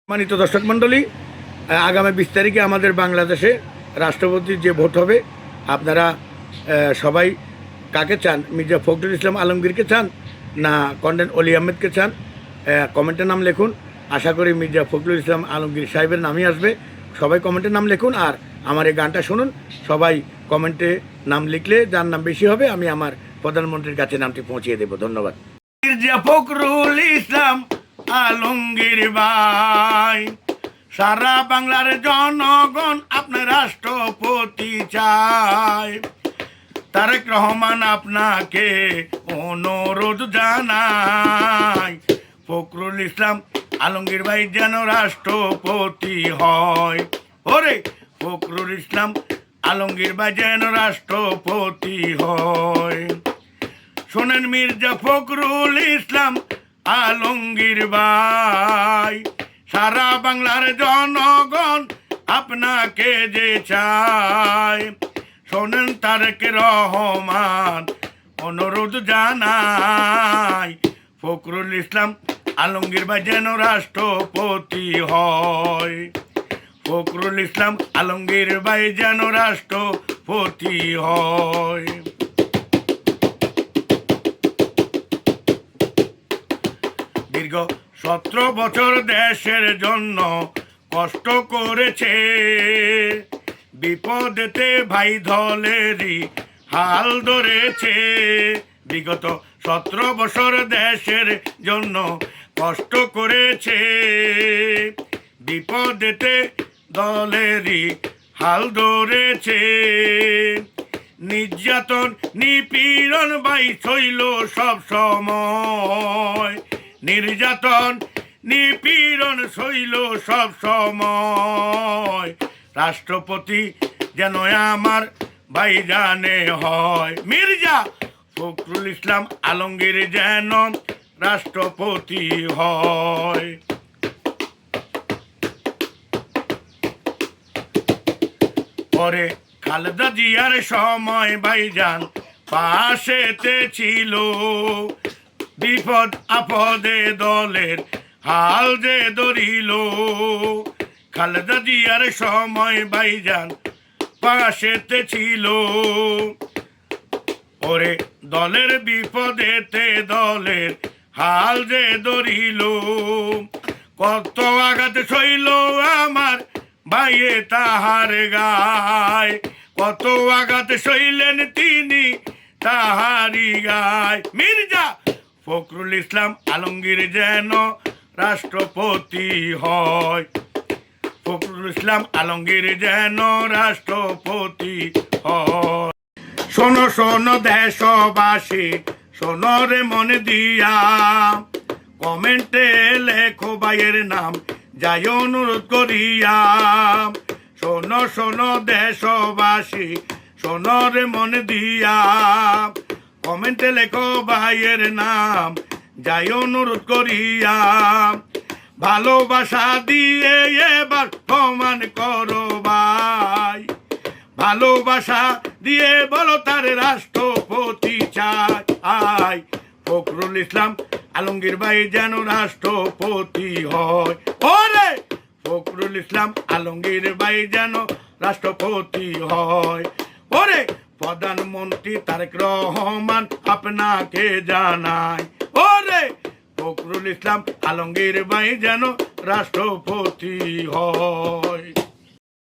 সম্মানিত দর্শক মণ্ডলী, আগামী 20 তারিখে আমাদের বাংলাদেশে রাষ্ট্রপতির যে ভোট হবে, আপনারা সবাই কাকে চান? মির্জা ফখরুল ইসলাম আলমগীরকে চান না কর্নেল অলি আহমেদকে চান? কমেন্টে নাম লিখুন। আশা করি মির্জা ফখরুল ইসলাম আলমগীর সাহেবের নামই আসবে। সবাই কমেন্টে নাম লিখুন আর আমার এই গানটা শুনুন। সবাই কমেন্টে নাম লিখলে যার নাম বেশি হবে আমি আমার প্রধানমন্ত্রীর কাছে নামটি পৌঁছিয়ে দেব। ধন্যবাদ। মির্জা ফখরুল ইসলাম আলমগীর ভাই, সারা বাংলার জনগণ আপনার রাষ্ট্রপতি চায়। তারেক রহমান আপনাকে অনুরোধ জানায়, ফখরুল ইসলাম আলমগীর ভাই যেন রাষ্ট্রপতি হয়। ওরে ফখরুল ইসলাম আলমগীর ভাই যেন রাষ্ট্রপতি হয়। শোনেন মির্জা ফখরুল ইসলাম আলমগীর ভাই, সারা বাংলার জনগণ আপনাকে যে চায়। শোনেন তারেক রহমান অনুরোধ জানায়, ফখরুল ইসলাম আলমগীর ভাই যেন রাষ্ট্রপতি হয়। ফখরুল ইসলাম আলমগীর ভাই যেন রাষ্ট্রপতি হয়। দীর্ঘ 17 বছর দেশের জন্য কষ্ট করেছে, বিপদেতে ভাই দলেরই হাল ধরেছে। বিগত 17 বছর দেশের জন্য কষ্ট করেছে, বিপদেতে দলেরই হাল ধরেছে। নির্যাতন নিপীড়ন ভাই সইল সব সময়, নির্যাতন নিপীড়ন সইল সব সময়। রাষ্ট্রপতি যেন আমার ভাই জানে হয়, মির্জা ফখরুল ইসলাম আলমগীর যেন রাষ্ট্রপতি হয়। পরে খালেদা জিয়ার সময় ভাইজান পাশেতে ছিল, বিপদ আপদে দলের হাল যে ধরিল। খালেদা জিয়ার সময় ভাইজান পাশেতে ছিল, ওরে দলের বিপদেতে দলের হাল যে ধরিল। কত আঘাত সইল আমার ভাইয়ে তাহার গায়, কত আঘাত সইলেন তিনি তাহারি গায়। মির্জা ফখরুল ইসলাম আলমগীর যেন রাষ্ট্রপতি হয়, ফখরুল ইসলাম আলমগীর যেন রাষ্ট্রপতি হয়। শোনো শোনো দেশবাসী, শোনো রে মন দিয়া, কমেন্টে লেখো ভাইয়ের নাম যাই অনুরোধ করিয়া। শোনো শোনো দেশবাসী, শোনো রে মন দিয়া, কমেন্টে লেখো ভাইয়ের নাম যাই অনুরোধ করিয়া। ভালোবাসা দিয়ে এবার প্রমাণ করো ভাই, ভালোবাসা দিয়ে বলো তার রাষ্ট্রপতি চাই। ফখরুল ইসলাম আলমগীর ভাই যেন রাষ্ট্রপতি হয়। ওরে ফখরুল ইসলাম আলমগীর ভাই যেন রাষ্ট্রপতি হয়। ওরে প্রধানমন্ত্রী তারেক রহমান আপনাকে জানায়, ওরে ফখরুল ইসলাম আলমগীর ভাই যেন রাষ্ট্রপতি হয়।